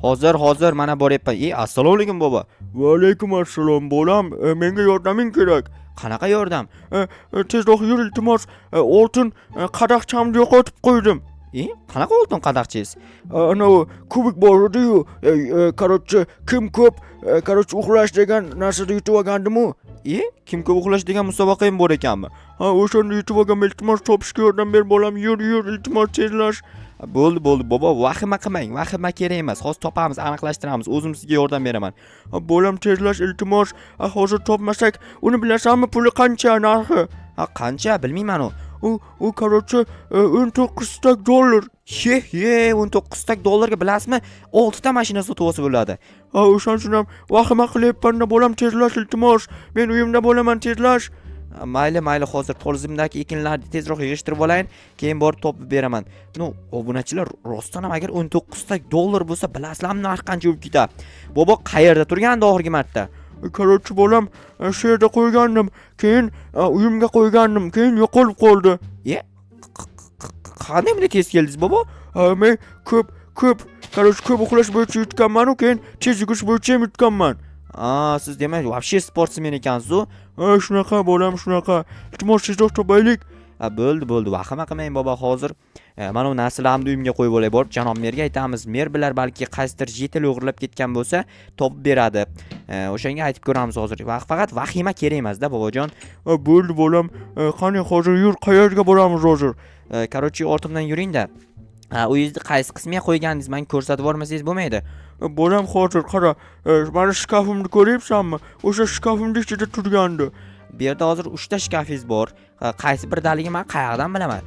Hozir mana boryapman. Assalomu alaykum bobo. Va alaykum assalom bolam. Menga yordaming kerak. Qanaqa yordam? Tezroq yur iltimos. Oltin qadaqchamni yo'qotib qo'ydim. Qanaqa oltin qadaqchingiz? Ana kubik bor edi-yu. Короче, kim ko'p, короче, uxlash degan narsada yutib olgandim-u. Kim ko'p uxlash degan musobaqa ham bor ekanmi? Ha, o'shanda yutib olgan, iltimos topishga yordam ber bolam. Yur, iltimos tezlash. Bo'ldi bobo, vahima qilmang, vahima kerak emas. Hozir topamiz, aniqlashtiramiz. O'zim sizga yordam beraman. Bolam tezlash iltimos. Hozir topmasak, uni bilasanmi, puli qancha narxi? Qancha bilmayman u. U короче, 19 tak dollar. 19 tak dollarga bilasizmi? 6 ta mashina sotib olsa bo'ladi. O'shaning ham vahima qilyapman-da bolam tezlash iltimos. Men uyimda bo'laman tezlash. Mayli, hozir qo'limdagi ekinlarni tezroq yig'ishtirib olayin, keyin borib topib beraman. Obunachilar, rostdan ham agar 19 tak dollar bo'lsa, bilasizlarmi narx qancha bo'lib ketadi? Bobo qayerda turgandi oxirgi marta? Короче, bolam, shu yerda qo'ygandim, keyin uyimga qo'ygandim, keyin yo'qolib qoldi. Qanday bunday tez keldingiz, bobo? Men ko'p, короче, ko'p uxlash bo'yicha yutganman-ku, keyin tez yugurish bo'yicha ham yutganman. Siz demak, вообще sportsmen ekansiz-ku. Shunaqa bolam, shunaqa. Iltimos tezroq topaylik. Bo'ldi, vahima qilmang bobo, hozir mana bu narsalarni uyimga qo'yib olay, borib janob merga aytamiz. Mer bilar balki qaysidir jetel o'g'irlab ketgan bo'lsa, topib beradi. O'shanga aytib ko'ramiz hozir. Faqat vahima kerak emas-da, bobojon. Bo'ldi bolam. Qani hozir yur, qayerga boramiz hozir? Короче, ortimdan yuring-da. Uyingizni qaysi qismiga qo'yganingizni menga ko'rsatib bormasangiz bo'lmaydi. Bolam, hozir qara, mana shkafimni ko'ryapsanmi? O'sha shkafimning ichida turgandi. Bu yerda hozir 3 ta shkafingiz bor. Qaysi bir daligi men qayerdan bilaman?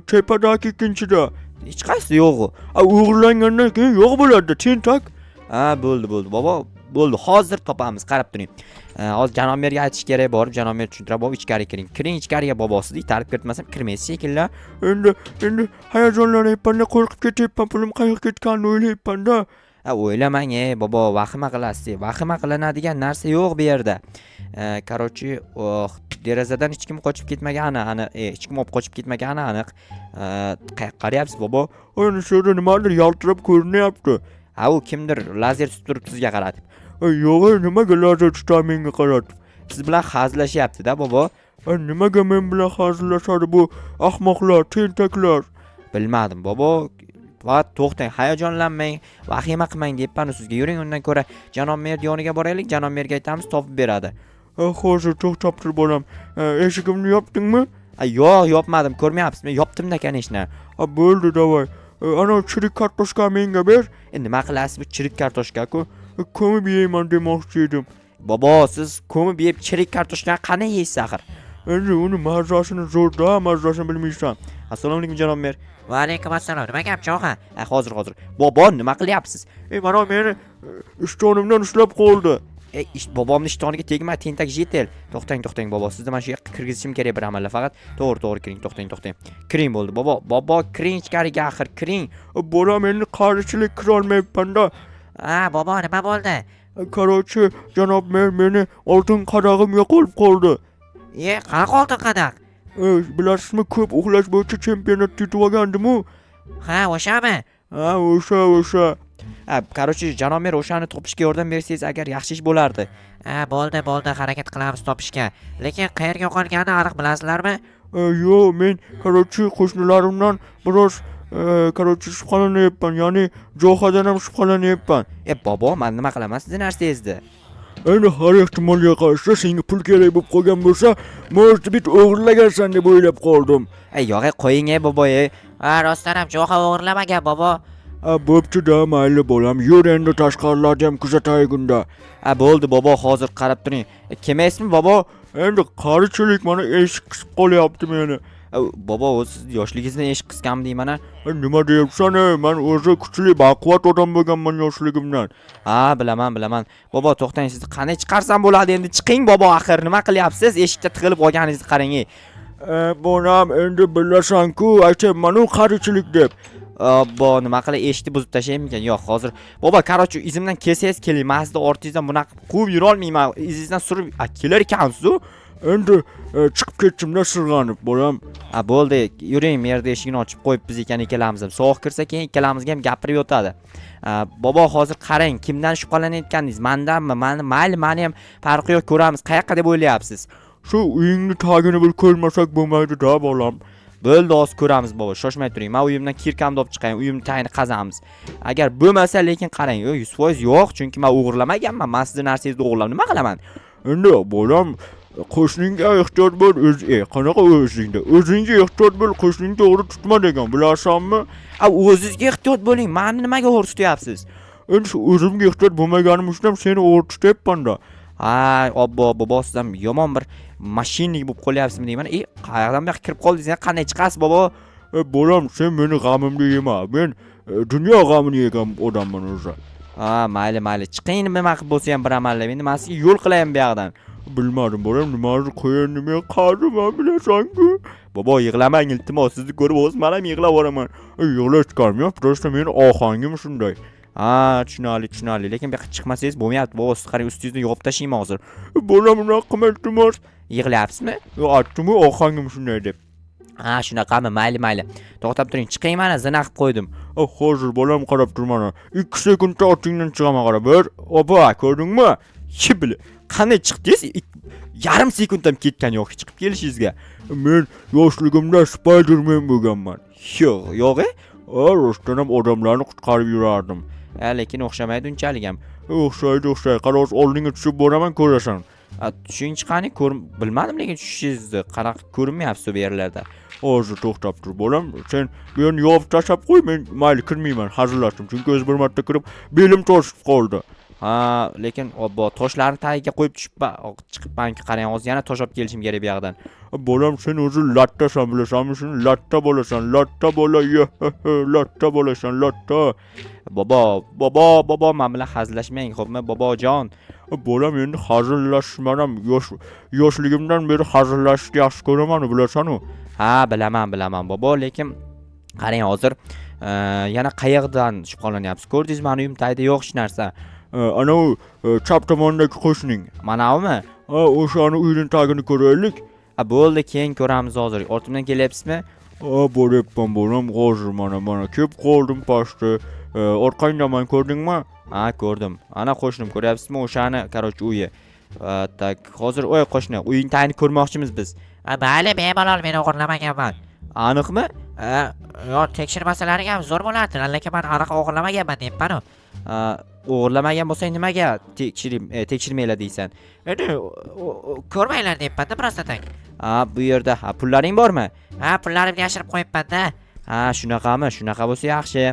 Tepadagi ikkinchida. Hech qaysi yo'q-ku. O'g'irlangandan keyin yo'q bo'ladi, tentak. Bo'ldi, bobo. Bo'ldi, hozir topamiz, qarab turing. Hozir janob merga aytish kerak, borib janob mer tushuntirib, bobo ichkariga kiring. Kiring ichkariga, bobo, sizni itarib kiritmasam kirmaysiz shekilli. Endi hayajonlanyapman-da, qo'rqib ketyapman, pulim qayerga ketganini o'ylayapman-da. O'ylamang, bobo, vahima qilasiz. Vahima qilinadigan narsa yo'q bu yerda. Короче, derazadan hech kim qochib ketmagani aniq, hech kim olib qochib ketmagani aniq. Qayoqqa qarayapsiz, bobo? Ana shu yerda nimadir yaltirab ko'rinyapti. U kimdir lazer tutib turibdi sizga qaratib. Yo'q, nimaga lazer tutadi menga qaratib? Siz bilan hazillashyapti-da, bobo. Nimaga men bilan hazillashadi bu ahmoqlar, tentaklar? Bilmadim, bobo. Vaqt to'xtang, hayajonlanmang, vahima qilmang deyapman sizga. Yuring, undan ko'ra janob mer yoniga boraylik, janob merga aytamiz, topib beradi. Hozir to'xtab tur bolam. Eshigimni yopdingmi? Yo'q, yopmadim, ko'rmayapsizmi? Yopdim-da kanishni. Bo'ldi, davay. Ana chirik kartoshka menga ber. Nima qilasiz bu chirik kartoshka-ku? Ko'mib yeyman demoqchi edim. Bobo, siz ko'mib yeb chirik kartoshkani qanday yeysiz axir? Endi uni mazasini zo'rda, mazasini bilmaysan. Assalomu alaykum janob mer. Va alaykum assalom. Nima gap, cho'g'a? Hozir. Bobo, nima qilyapsiz? Mana meni ishtonimdan ushlab qoldi. Bobomning ishtoniga tegma, tentak jetel. To'xtang, bobo. Sizni mana shu yoqqa kirgizishim kerak bir amalda. Faqat to'g'ri kiring, to'xtang. Kiring bo'ldi, bobo, kiring ichkariga axir, kiring. Bolam, endi qarichilik kira olmayapman-da. Bobo, nima bo'ldi? Короче, janob mer, meni oltin qadag'im yo'qolib qoldi. Qanaqa oltin qadaq? Bilasizmi, ko'p uxlash bo'yicha chempionat yutib olgandim-u. O'shami? O'sha. Короче, janob mer o'shani topishga yordam bersangiz agar yaxshi ish bo'lardi. Bo'ldi, harakat qilamiz topishga. Lekin qayerga yo'qolganini aniq bilasizlarmi? Yo'q, men короче qo'shnilarimdan biroz shubhalanyapman, ya'ni Jo'xadan ham shubhalanyapman. Bobo, men nima qilaman sizni narsangizni? Endi har ehtimolga qarshi senga pul kerak bo'lib qolgan bo'lsa, может быть o'g'irlagansan deb o'ylab qoldim. Yo'q, qo'ying bobo. Rostdan ham Jo'xa o'g'irlamagan, bobo. Bo'pti-da, mayli bolam. Yur endi tashqarilarni ham kuzatay gunda. Bo'ldi bobo, hozir qarab turing. Kelmaysizmi bobo? Endi qarichilik mana eshik qisib qolyapti meni. Bobo, siz yoshligingizdan eshik qisganmi deyman-a? Nima deyapsan? Men o'zi kuchli, baquvvat odam bo'lganman yoshligimdan. Bilaman. Bobo, to'xtang, sizni qanday chiqarsam bo'ladi? Endi chiqing bobo, axir nima qilyapsiz? Eshikda tiqilib olganingizni qarang. Bolam, endi bilasan-ku, aytayman-ku qarichilik deb. Bo, nima qilay, eshikni buzib tashlaymikan? Yo'q, hozir. Bobo, qarochi, izimdan kelsangiz keling. Men sizni ortingizdan bunaqa quvib yura olmayman. Izingizdan surib kelar ekansiz-ku. endi chiqib ketdim-da sirg'anib bolam. Bo'ldi, yuring, bu yerda eshigini ochib qo'yibmiz ekan ikkalamiz ham. Sovuq kirsa keyin ikkalamizga ham gapirib yotadi. Bobo, hozir qarang, kimdan shubhalanayotganingiz? Mendanmi? Mayli, meni ham farqi yo'q, ko'ramiz. Qayoqqa deb o'ylayapsiz? Shu uyingni tagini bir ko'rmasak bo'lmaydi-da bolam. Bo'ldi, hozir ko'ramiz bobo, shoshmay turing. Men uyimdan kirkamni olib chiqayin, uyimni tagini qazamiz. Agar bo'lmasa, lekin qarang, 100% yo'q, chunki men o'g'irlamaganman. Men sizning narsangizni o'g'irlab nima qilaman? Endi bolam, qo'shningga ehtiyot bo'l, qanaqa o'zingda? O'zingga ehtiyot bo'l, qo'shningni to'g'ri tutma degan, bilasanmi? O'zingizga ehtiyot bo'ling. Meni nimaga o'g'ri tutyapsiz? Endi shu o'zimga ehtiyot bo'lmaganim uchun ham seni o'g'ri tutyapman-da. Bobo, siz ham yomon bir mashinnik bo'lib qolyapsizmi deyman. Qayerdan bu yoqqa kirib qoldingiz? Qanday chiqasiz, bobo? Bolam, sen meni g'amimni yema. Men dunyo g'amini yegan odamman o'zi. Mayli. Chiqing, nima qilib bo'lsa ham bir amallab. Endi men sizga yo'l qilayin bu yoqdan. Bilmadim bolam, nimadir qo'yindi, men qariman bilasan-ku. Bobo, yig'lamang, iltimos. Sizni ko'rib o'z men ham yig'lab boraman. Yig'lashganim yo'q, prosta meni ohangim shunday. Tushunarli. Lekin bu yoqqa chiqmasangiz bo'lmayapti. Bobo, siz qarang, ustingizni yopib tashlayman hozir. Bolam, unaqa qilma iltimos. Yig'layapsizmi? Aytdim-ku, ohangim shunday deb. Shunaqami? Mayli. To'xtab turing, chiqing, mana zina qilib qo'ydim. Hozir bolam qarab tur mana. 2 sekundda otingdan chiqaman qarab. Opa, ko'rdingmi? Shibli. Qanday chiqdingiz? Yarim sekundam ketgan yo'q chiqib kelishingizga. Men yoshligimda Spider-Man bo'lganman. Yo'q. Rostdan ham odamlarni qutqarib yurardim. Lekin o'xshamaydi unchalik ham. O'xshaydi. Qaros oldinga tushib boraman, ko'rasan. Tushunchi qani? Bilmadim, lekin tushishingizni qanaqa ko'rinmayapsiz bu yerlarda. Hozir to'xtab tur bolam. Sen meni yopib tashlab qo'y, men mayli kirmayman, hazillashdim. Chunki o'z bir marta kirib belim toshib qoldi. Lekin toshlarni tagiga qo'yib chiqibmanki, qarang, hozir yana tosh olib kelishim kerak bu yoqdan. Bolam, sen o'zi lattasan, bilasanmi? Shuni latta bo'lasan, latta bola, latta bo'lasan, latta. Bobo, men bilan hazillashmang, xo'pmi, bobojon? Bolam, endi hazillashmanam. Yoshligimdan beri hazillashni yaxshi ko'raman, bilasan-ku. Bilaman, bobo, lekin qarang, hozir yana qayerdan shubhalanyapsiz? Ko'rdingizmi, meni uyim tagida yo'q hech narsa. Ana u chap tomondagi qo'shning. Manavimi? O'shani uyning tagini ko'raylik. Bo'ldi, keyin ko'ramiz hozir. Ortimdan kelyapsizmi? Bo'lyapman bolam, hozir mana kelib qoldim pastda. Orqangdaman, ko'rdingmi? Ko'rdim. Ana qo'shnim, ko'ryapsizmi? O'shani, uyi. Hozir qo'shni, uying tagini ko'rmoqchimiz biz. Mayli, bemalol, men o'g'irlamaganman. Aniqmi? Yo'q, tekshirmasalari ham zo'r bo'lardi. Lekin men aniq o'g'irlamaganman deyapman-ku. O'g'irlamagan bo'lsang nimaga tekshirmanglar deysan? Endi ko'rmanglar deyapman-da, prostatang. Bu yerda pullaring bormi? Pullarimni yashirib qo'yibman-da. Shunaqami? Shunaqa bo'lsa yaxshi.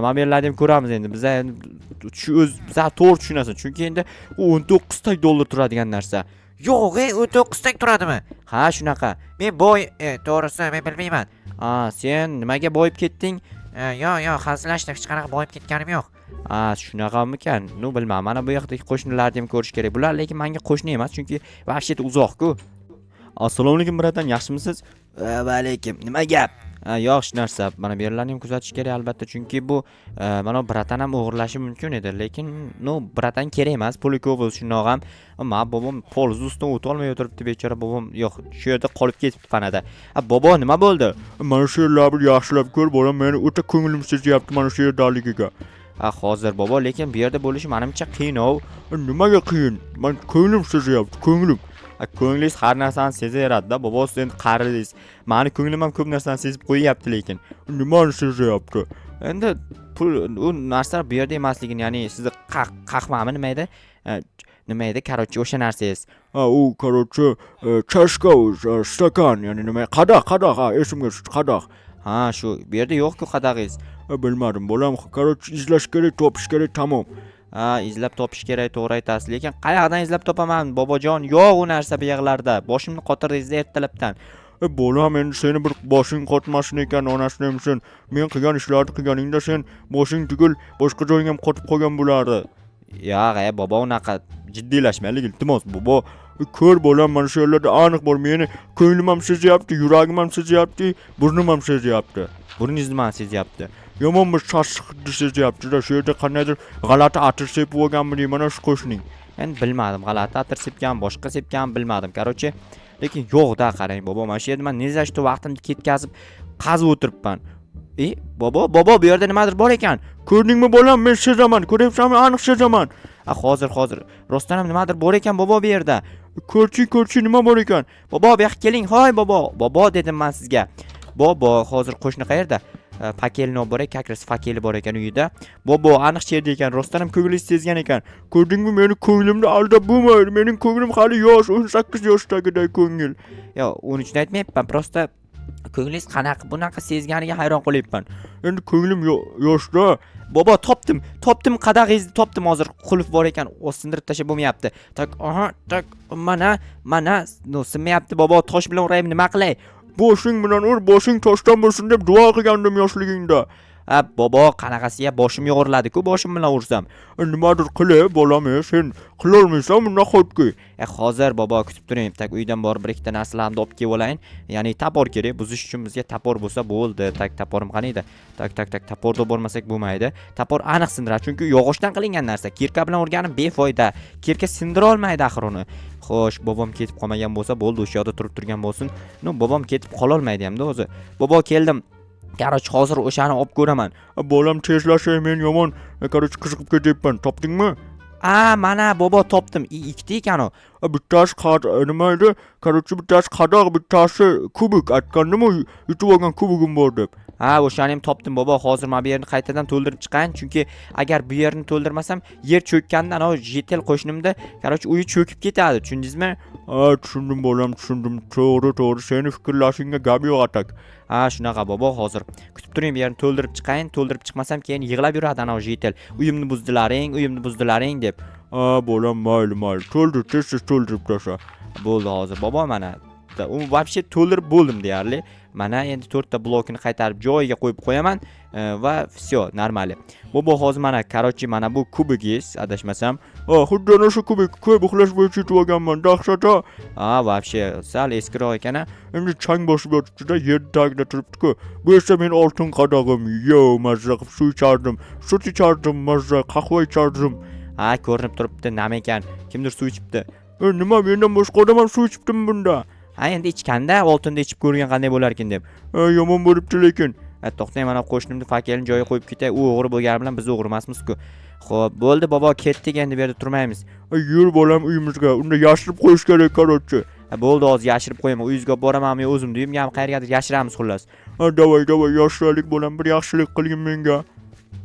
Men yerlarni ham ko'ramiz endi. Biz to'g'ri tushunasan. Chunki endi u 19 ta dollar turadigan narsa. Yo'q, 19 tak turadimi? Shunaqa. Men to'g'risi men bilmayman. Sen nimaga boyib ketding? Yo'q, hazillashdim, hech qanaqa boyib ketganim yo'q. Shunaqamikan? Bilmadim. Mana bu yoqdagi qo'shnilarni ham ko'rish kerak. Bular lekin menga qo'shni emas, chunki vahshiyat uzoq-ku. Assalomu alaykum, bratdan, yaxshimisiz? Va alaykum. Nima gap? Yo'q, hech narsa. Mana bu yerlarni ham kuzatish kerak albatta, chunki bu mana bratan ham o'g'irlashi mumkin edi, lekin bratan kerak emas, puli ko'p bo'lsa shundoq ham. Men bobom polizni ustidan o'ta olmay o'tiribdi, bechora bobom. Yo'q, shu yerda qolib ketibdi panada. Bobo, nima bo'ldi? Mana shu yerlarni yaxshilab ko'r, bolam, meni o'ta ko'nglim sezyapti mana shu yerdaligiga. Hozir bobo, lekin bu yerda bo'lishi menimcha qiyin-ov. Nimaga qiyin? Men ko'nglim sezyapti, ko'nglim. Ko'nglingiz har narsani sezaveradi-da, bobo, siz endi qaridingiz. Meni ko'nglim ham ko'p narsani sezib qo'yyapti, lekin. Nimani sezyapti? Endi u narsalar bu yerda emasligini, ya'ni sizni qahvami nima edi? O'sha narsangiz. U chashka, stakan, ya'ni nima? Qadoq, esimga tushdi, qadoq. Shu, bu yerda yo'q-ku qadag'ingiz. Bilmadim, bolam, izlash kerak, topish kerak, tamom. Izlab topish kerak, to'g'ri aytasiz, lekin qayoqdan izlab topaman, bobojon? Yo'q u narsa bu yerlarda. Boshimni qotirdingiz ertalabdan. Bolam, endi seni bir boshing qotmasin ekan, onasini ham sen. Men qilgan ishlarni qilganingda sen boshing tugul boshqa joying ham qotib qolgan bo'lardi. Yo'q, bobo, unaqa jiddiylashmaylik, iltimos, bobo. Ko'r bolam, mana shu yerlarda aniq bor, meni ko'nglim ham sezyapti, yuragim ham sezyapti, burnim ham sezyapti. Burningiz nima sezyapti? Yomon bir sassiq hid sezyapti-da, shu yerda qandaydir g'alati atir sepib olganmi deyman, shu qo'shning. Endi bilmadim, g'alati atir sepgan, boshqa sepgan bilmadim. Короче, lekin yo'q-da qarang bobo, mana shu yerda men nezashto vaqtimni ketkazib qazib o'tiribman. Bobo, bu yerda nimadir bor ekan. Ko'rdingmi bolam, men sezaman, ko'ryapsanmi, aniq sezaman. Hozir. Rostdan ham nimadir bor ekan bobo bu yerda. Ko'rchi nima bor ekan? Bobo, bu yoqqa keling. Hoy bobo. Bobo dedim men sizga. Bobo, hozir qo'shni qayerda? Fakelni olib boray, kakris fakeli bor ekan uyida. Bobo, aniq yerda ekan. Rostdan ham ko'nglingiz sezgan ekan. Ko'rdingmi, meni ko'nglimni aldab bo'lmaydi. Mening ko'nglim hali yosh, 18 yoshdagiday ko'ngil. Yo, uning uchun aytmayapman. Prosta ko'nglingiz qanaqa bunaqa sezganiga hayron qolyapman. Endi ko'nglim yoshda. Bobo, topdim. Qadag'ingizni topdim hozir. Qulf bor ekan. O sindirib tashlab bo'lmayapti. Tak, mana, no sinmayapti bobo. Tosh bilan uraymi, nima qilay? Boshing bilan ur, boshing toshdan bo'lsin deb duo qilgandim yoshligingda. Bobo, qanaqasiga boshim yo'g'riladi-ku, boshim bilan ursam. Nimadir qilay, bolam, sen qilolmaysan nahotki. Hozir bobo kutib turing. Tak uydan borib bir ikkita narsalarni olib kelib olayin. Ya'ni tapor kerak. Buzish uchun bizga tapor bo'lsa bo'ldi. Tak taporim qani edi? Tak taporda bo'lmasak bo'lmaydi. Tapor aniq sindiradi, chunki yog'ochdan qilingan narsa. Kirka bilan urganim befoyda. Kirka sindira olmaydi axir uni. Xo'sh, bobom ketib qolmagan bo'lsa bo'ldi, o'sha yerda turgan bo'lsin. Bobom ketib qola olmaydi hamda o'zi. Bobo, keldim. Qaroch, hozir o'shani olib ko'raman. Bolam tezlashay, men yomon, qaroch qiziqib ketyapman. Topdingmi? Mana bobo topdim. Ikkita ekan u. Bittasi nima edi? Qarochi bittasi qadoq, bittasi kubik. Aytgandimi, yutib olgan kubigim bor deb. O'shani ham topdim bobo. Hozir men bu yerni qaytadan to'ldirib chiqayin, chunki agar bu yerni to'ldirmasam, yer cho'kkanda ana jetel qo'shnimda, qarochi uyi cho'kib ketadi, tushundingizmi? Tushundim bolam, tushundim. To'g'ri, seni fikrlashingga gap yo'q atak. Shunaqa bobo, hozir kutib turing, bu yerni to'ldirib chiqayin. To'ldirib chiqmasam keyin yig'lab yuradi ana jetel. Uyimni buzdilaring deb. Bolam, mayli. To'ldir, tez to'ldirib tasha. Bo'ldi hozir bobo, mana. U вообще to'ldirib bo'ldim deyarli. Mana endi 4 ta blokini qaytarib joyiga qo'yib qo'yaman va всё, normali. Bobo, hozir mana, qarochi, mana bu kubigingiz, adashmasam. Xuddi ana shu kubik, ko'p uxlash bo'yicha yutib olganman, dahshata. Вообще, sal eskiroq ekan. Endi chang bosib yotibdi-da, yer tagida turibdi-ku. Bu esa men oltin qadag'im. Mazza qilib suv ichardim, sut ichardim, mazza qahva ichardim. Ko'rinib turibdi, nima ekan? Kimdir suv ichibdi. Nima, mendan boshqa odam ham suv ichibdimi bunda? Endi ichganda oltinda ichib ko'rgan qanday bo'lar ekan deb. Yomon bo'libdi lekin. To'xtang, mana qo'shnimni fakelni joyiga qo'yib ketay. U o'g'ri bo'lgani bilan biz o'g'ri emasmiz-ku. Xo'p, bo'ldi bobo, ketdik, endi bu yerda turmaymiz. Yur bolam uyimizga. Unda yashirib qo'yish kerak, qarochi. Bo'ldi, hozir yashirib qo'yaman. Uyingizga boramanmi, o'zimni uyimga ham qayergadir yashiramiz xullas. Davay, yoshlik bolam, bir yaxshilik qilgin menga.